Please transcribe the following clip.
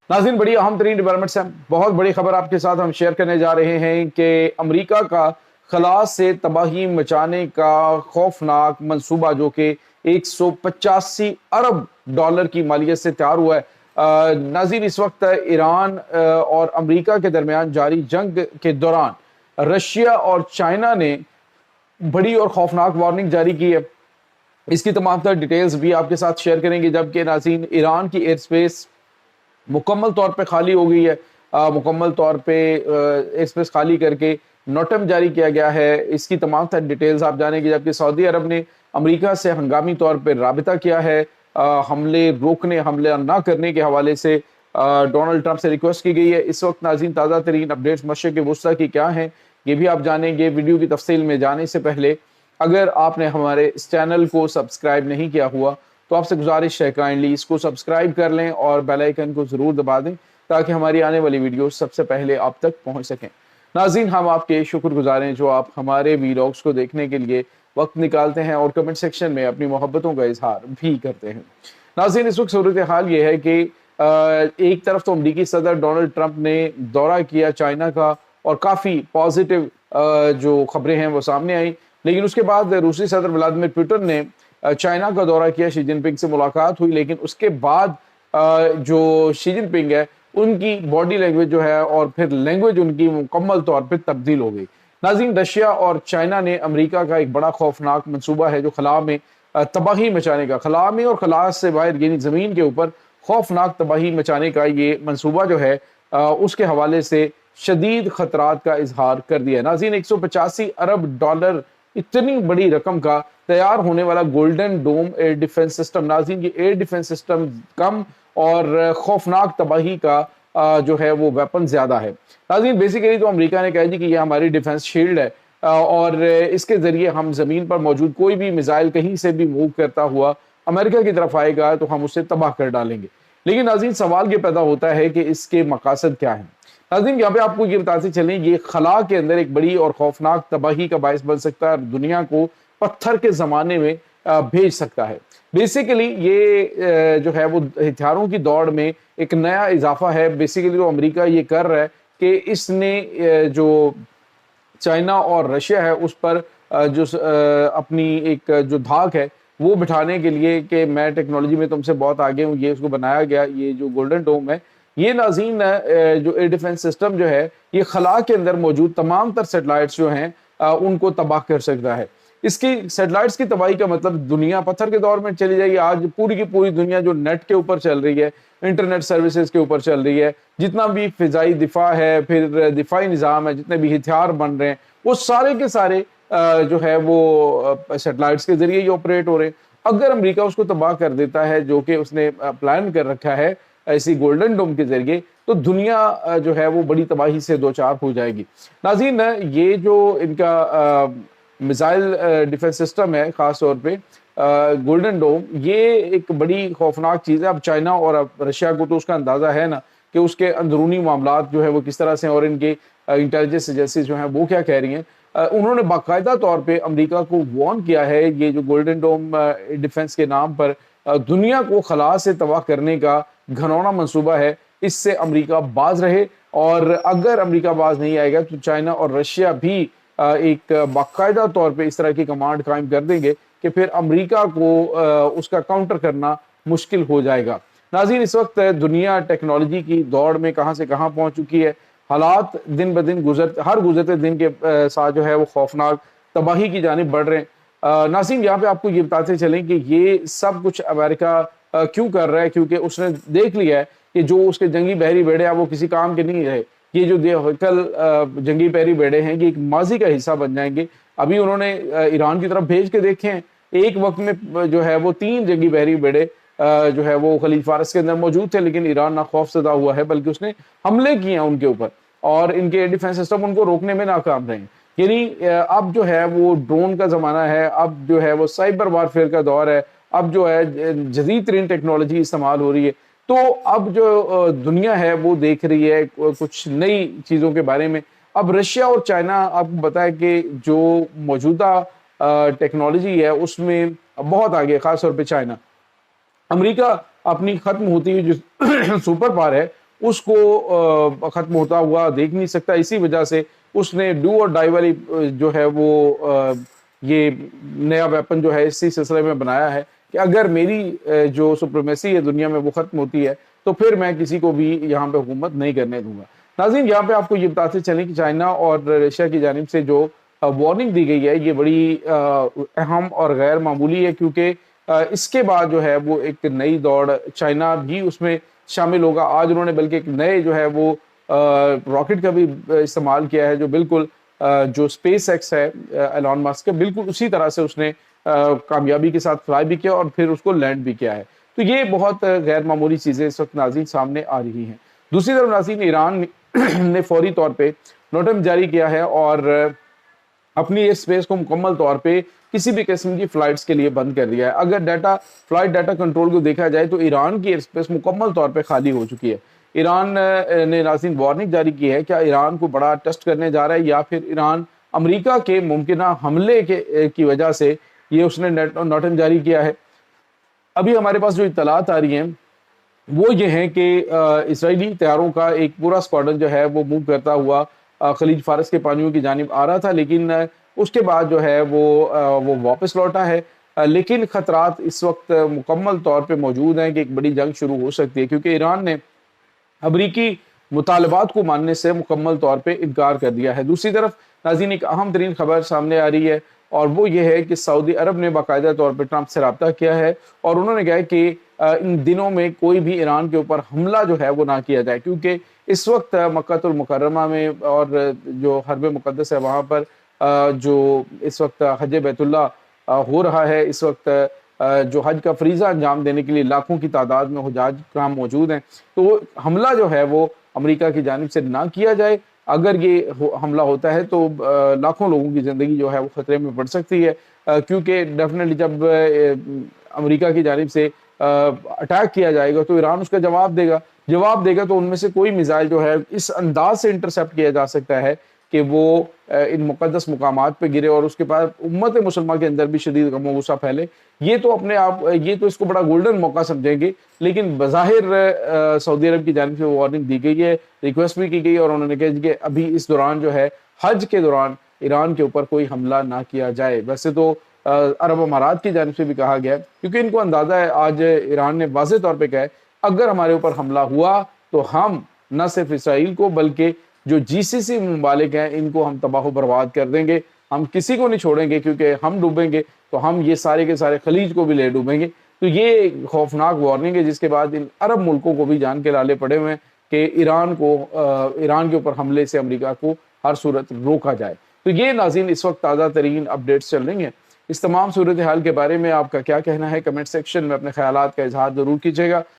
ناظرین بڑی اہم ترین ڈیولپمنٹس ہیں، بہت بڑی خبر آپ کے ساتھ ہم شیئر کرنے جا رہے ہیں کہ امریکہ کا خلا سے تباہی مچانے کا خوفناک منصوبہ جو کہ 185 ارب ڈالر کی مالیت سے تیار ہوا ہے۔ ناظرین اس وقت ایران اور امریکہ کے درمیان جاری جنگ کے دوران رشیا اور چائنا نے بڑی اور خوفناک وارننگ جاری کی ہے۔ اس کی تمام تر ڈیٹیلز بھی آپ کے ساتھ شیئر کریں گے، جبکہ ناظرین ایران کی ایئر سپیس مکمل طور پہ خالی ہو گئی ہے، مکمل طور پہ ایئر سپیس خالی کر کے نوٹم جاری کیا گیا ہے۔ اس کی تمام تر ڈیٹیلز آپ جانیں گے، جبکہ سعودی عرب نے امریکہ سے ہنگامی طور پہ رابطہ کیا ہے، حملے روکنے، حملہ نہ کرنے کے حوالے سے ڈونلڈ ٹرمپ سے ریکویسٹ کی گئی ہے۔ اس وقت ناظرین تازہ ترین اپڈیٹس مشرق وسطیٰ کی کیا ہیں یہ بھی آپ جانیں گے۔ ویڈیو کی تفصیل میں جانے سے پہلے اگر آپ نے ہمارے اس چینل کو سبسکرائب نہیں کیا ہوا تو آپ سے گزارش ہے کائنڈلی اس کو سبسکرائب کر لیں اور بیل آئیکن کو ضرور دبا دیں تاکہ ہماری آنے والی ویڈیو سب سے پہلے آپ تک پہنچ سکیں۔ ناظرین ہم آپ کے شکر گزار ہیں جو آپ ہمارے ویلاگز کو دیکھنے کے لیے وقت نکالتے ہیں اور کمنٹ سیکشن میں اپنی محبتوں کا اظہار بھی کرتے ہیں۔ ناظرین اس وقت صورتحال یہ ہے کہ ایک طرف تو امریکی صدر ڈونلڈ ٹرمپ نے دورہ کیا چائنا کا اور کافی پازیٹیو جو خبریں ہیں وہ سامنے آئیں، لیکن اس کے بعد روسی صدر ولادیمیر پوٹن نے چائنا کا دورہ کیا، شی جن پنگ سے ملاقات ہوئی، لیکن اس کے بعد جو شی جن پنگ ہے ان کی باڈی لینگویج جو ہے اور پھر لینگویج ان کی مکمل طور پہ تبدیل ہو گئی۔ ناظرین رشیا اور چائنا نے امریکہ کا ایک بڑا خوفناک منصوبہ ہے جو خلا میں تباہی مچانے کا، خلا میں اور خلا سے باہر یعنی زمین کے اوپر خوفناک تباہی مچانے کا یہ منصوبہ جو ہے اس کے حوالے سے شدید خطرات کا اظہار کر دیا ہے۔ ناظرین 185 ارب ڈالر اتنی بڑی رقم کا تیار ہونے والا گولڈن ڈوم ایئر ڈیفنس سسٹم، ناظرین یہ ایئر ڈیفنس سسٹم کم اور خوفناک تباہی کا جو ہے وہ ویپن زیادہ ہے۔ ناظرین بیسیکلی تو امریکہ نے کہا جی کہ یہ ہماری ڈیفنس شیلڈ ہے اور اس کے ذریعے ہم زمین پر موجود کوئی بھی میزائل کہیں سے بھی موو کرتا ہوا امریکہ کی طرف آئے گا تو ہم اسے تباہ کر ڈالیں گے۔ لیکن ناظرین سوال یہ پیدا ہوتا ہے کہ اس کے مقاصد کیا ہیں۔ ناظرین یہاں پہ آپ کو یہ بتاتے چلیں یہ خلا کے اندر ایک بڑی اور خوفناک تباہی کا باعث بن سکتا ہے اور دنیا کو پتھر کے زمانے میں بھیج سکتا ہے۔ بیسیکلی یہ جو ہے وہ ہتھیاروں کی دوڑ میں ایک نیا اضافہ ہے۔ بیسیکلی تو امریکہ یہ کر رہا ہے کہ اس نے جو چائنا اور رشیا ہے اس پر جو اپنی ایک جو دھاک ہے وہ بٹھانے کے لیے کہ میں ٹیکنالوجی میں تم سے بہت آگے ہوں، یہ اس کو بنایا گیا یہ جو گولڈن ڈوم ہے۔ یہ ناظرین جو ایئر ڈیفنس سسٹم جو ہے یہ خلا کے اندر موجود تمام تر سیٹلائٹس جو ہیں ان کو تباہ کر سکتا ہے۔ اس کی سیٹلائٹس کی تباہی کا مطلب دنیا پتھر کے دور میں چلی جائے گی۔ آج پوری کی پوری دنیا جو نیٹ کے اوپر چل رہی ہے، انٹرنیٹ سروسز کے اوپر چل رہی ہے، جتنا بھی فضائی دفاع ہے، پھر دفاعی نظام ہے، جتنے بھی ہتھیار بن رہے ہیں وہ سارے کے سارے جو ہے وہ سیٹلائٹس کے ذریعے ہی آپریٹ ہو رہے ہیں۔ اگر امریکہ اس کو تباہ کر دیتا ہے جو کہ اس نے پلان کر رکھا ہے ایسی گولڈن ڈوم کے ذریعے، تو دنیا جو ہے وہ بڑی تباہی سے دوچار ہو جائے گی۔ ناظرین یہ جو ان کا میزائل ڈیفنس سسٹم ہے خاص طور پہ گولڈن ڈوم، یہ ایک بڑی خوفناک چیز ہے۔ اب چائنا اور اب رشیا کو تو اس کا اندازہ ہے نا کہ اس کے اندرونی معاملات جو ہے وہ کس طرح سے اور ان کے انٹیلیجنس ایجنسیز جو ہیں وہ کیا کہہ رہی ہیں۔ انہوں نے باقاعدہ طور پہ امریکہ کو وارن کیا ہے یہ جو گولڈن ڈوم ڈیفنس کے نام پر دنیا کو خلا سے تباہ کرنے کا گھنونا منصوبہ ہے، اس سے امریکہ باز رہے، اور اگر امریکہ باز نہیں آئے گا تو چائنا اور رشیا بھی ایک باقاعدہ طور پہ اس طرح کی کمانڈ قائم کر دیں گے کہ پھر امریکہ کو اس کا کاؤنٹر کرنا مشکل ہو جائے گا۔ ناظرین اس وقت دنیا ٹیکنالوجی کی دوڑ میں کہاں سے کہاں پہنچ چکی ہے، حالات دن بدن ہر گزرتے دن کے ساتھ جو ہے وہ خوفناک تباہی کی جانب بڑھ رہے ہیں۔ ناظرین یہاں پہ آپ کو یہ بتاتے چلیں کہ یہ سب کچھ امریکہ کیوں کر رہا ہے، کیونکہ اس نے دیکھ لیا ہے کہ جو اس کے جنگی بحری بیڑے ہیں وہ کسی کام کے نہیں رہے۔ یہ جو کل جنگی بحری بیڑے ہیں یہ ایک ماضی کا حصہ بن جائیں گے۔ ابھی انہوں نے ایران کی طرف بھیج کے دیکھے ہیں، ایک وقت میں جو ہے وہ 3 جنگی بحری بیڑے جو ہے وہ خلیج فارس کے اندر موجود تھے، لیکن ایران نہ خوف زدہ ہوا ہے بلکہ اس نے حملے کیے ہیں ان کے اوپر اور ان کے ایئر ڈیفنس سسٹم ان کو روکنے میں ناکام رہے ہیں۔ یعنی اب جو ہے وہ ڈرون کا زمانہ ہے، اب جو ہے وہ سائبر وارفیئر کا دور ہے، اب جو ہے جدید ترین ٹیکنالوجی استعمال ہو رہی ہے۔ تو اب جو دنیا ہے وہ دیکھ رہی ہے کچھ نئی چیزوں کے بارے میں۔ اب رشیا اور چائنا آپ کو بتائے کہ جو موجودہ ٹیکنالوجی ہے اس میں بہت آگے، خاص طور پہ چائنا۔ امریکہ اپنی ختم ہوتی ہوئی جو سپر پاور ہے اس کو ختم ہوتا ہوا دیکھ نہیں سکتا. اسی وجہ سے اس نے ڈو اور ڈائی والی جو ہے وہ یہ نیا ویپن جو ہے اسی سلسلے میں بنایا ہے کہ اگر میری جو سپریمیسی ہے دنیا میں وہ ختم ہوتی ہے تو پھر میں کسی کو بھی یہاں پہ حکومت نہیں کرنے دوں گا. ناظرین یہاں پہ آپ کو یہ بتاتے چلیں کہ چائنا اور رشیا کی جانب سے جو وارننگ دی گئی ہے یہ بڑی اہم اور غیر معمولی ہے, کیونکہ اس کے بعد جو ہے وہ ایک نئی دوڑ چائنا بھی اس میں شامل ہوگا. آج انہوں نے بلکہ ایک نئے جو ہے وہ راکٹ کا بھی استعمال کیا ہے جو بالکل جو اسپیس ایکس ہے ایلون ماسک کے, بالکل اسی طرح سے اس نے کامیابی کے ساتھ فلائی بھی کیا اور پھر اس کو لینڈ بھی کیا ہے. تو یہ بہت غیر معمولی چیزیں اس وقت ناظرین سامنے آ رہی ہیں. دوسری طرف ناظرین ایران نے فوری طور پہ نوٹم جاری کیا ہے اور اپنی ایئر سپیس کو مکمل طور پہ کسی بھی قسم کی فلائٹس کے لیے بند کر دیا ہے. اگر فلائٹ ڈیٹا کنٹرول کو دیکھا جائے تو ایران کی ایئر سپیس مکمل طور پہ خالی ہو چکی ہے. ایران نے ناظرین وارننگ جاری کی ہے, کیا ایران کو بڑا ٹیسٹ کرنے جا رہا ہے یا پھر ایران امریکہ کے ممکنہ حملے کی وجہ سے یہ اس نے نوٹم جاری کیا ہے. ابھی ہمارے پاس جو اطلاعات آ رہی ہیں وہ یہ ہیں کہ اسرائیلی طیاروں کا ایک پورا اسکواڈرن جو ہے وہ موو کرتا ہوا خلیج فارس کے پانیوں کی جانب آ رہا تھا, لیکن اس کے بعد جو ہے وہ واپس لوٹا ہے. لیکن خطرات اس وقت مکمل طور پہ موجود ہیں کہ ایک بڑی جنگ شروع ہو سکتی ہے, کیونکہ ایران نے امریکی مطالبات کو ماننے سے مکمل طور پہ انکار کر دیا ہے. دوسری طرف ناظرین ایک اہم ترین خبر سامنے آ رہی ہے اور وہ یہ ہے کہ سعودی عرب نے باقاعدہ طور پہ ٹرمپ سے رابطہ کیا ہے اور انہوں نے کہا کہ ان دنوں میں کوئی بھی ایران کے اوپر حملہ جو ہے وہ نہ کیا جائے, کیونکہ اس وقت مکہ المکرمہ میں اور جو حرم مقدس ہے وہاں پر جو اس وقت حج بیت اللہ ہو رہا ہے, اس وقت جو حج کا فریضہ انجام دینے کے لیے لاکھوں کی تعداد میں حجاج کرام موجود ہیں. تو حملہ جو ہے وہ امریکہ کی جانب سے نہ کیا جائے. اگر یہ حملہ ہوتا ہے تو لاکھوں لوگوں کی زندگی جو ہے وہ خطرے میں پڑ سکتی ہے, کیونکہ ڈیفینیٹلی جب امریکہ کی جانب سے اٹیک کیا جائے گا تو ایران اس کا جواب دے گا تو ان میں سے کوئی میزائل جو ہے اس انداز سے انٹرسیپٹ کیا جا سکتا ہے کہ وہ ان مقدس مقامات پہ گرے اور اس کے بعد امت مسلمہ کے اندر بھی شدید غم و غصہ پھیلے. یہ تو اس کو بڑا گولڈن موقع سمجھیں گے, لیکن بظاہر سعودی عرب کی جانب سے وارننگ دی گئی ہے, ریکویسٹ بھی کی گئی اور انہوں نے کہا کہ ابھی اس دوران جو ہے حج کے دوران ایران کے اوپر کوئی حملہ نہ کیا جائے. ویسے تو عرب امارات کی جانب سے بھی کہا گیا ہے, کیونکہ ان کو اندازہ ہے, آج ایران نے واضح طور پہ کہا ہے اگر ہمارے اوپر حملہ ہوا تو ہم نہ صرف اسرائیل کو بلکہ جو جی سی سی ممالک ہیں ان کو ہم تباہ و برباد کر دیں گے, ہم کسی کو نہیں چھوڑیں گے, کیونکہ ہم ڈوبیں گے تو ہم یہ سارے کے سارے خلیج کو بھی لے ڈوبیں گے. تو یہ خوفناک وارننگ ہے جس کے بعد ان عرب ملکوں کو بھی جان کے لالے پڑے ہوئے ہیں کہ ایران کے اوپر حملے سے امریکہ کو ہر صورت روکا جائے. تو یہ ناظرین اس وقت تازہ ترین اپڈیٹس چل رہی ہیں. اس تمام صورتحال کے بارے میں آپ کا کیا کہنا ہے؟ کمنٹ سیکشن میں اپنے خیالات کا اظہار ضرور کیجیے گا.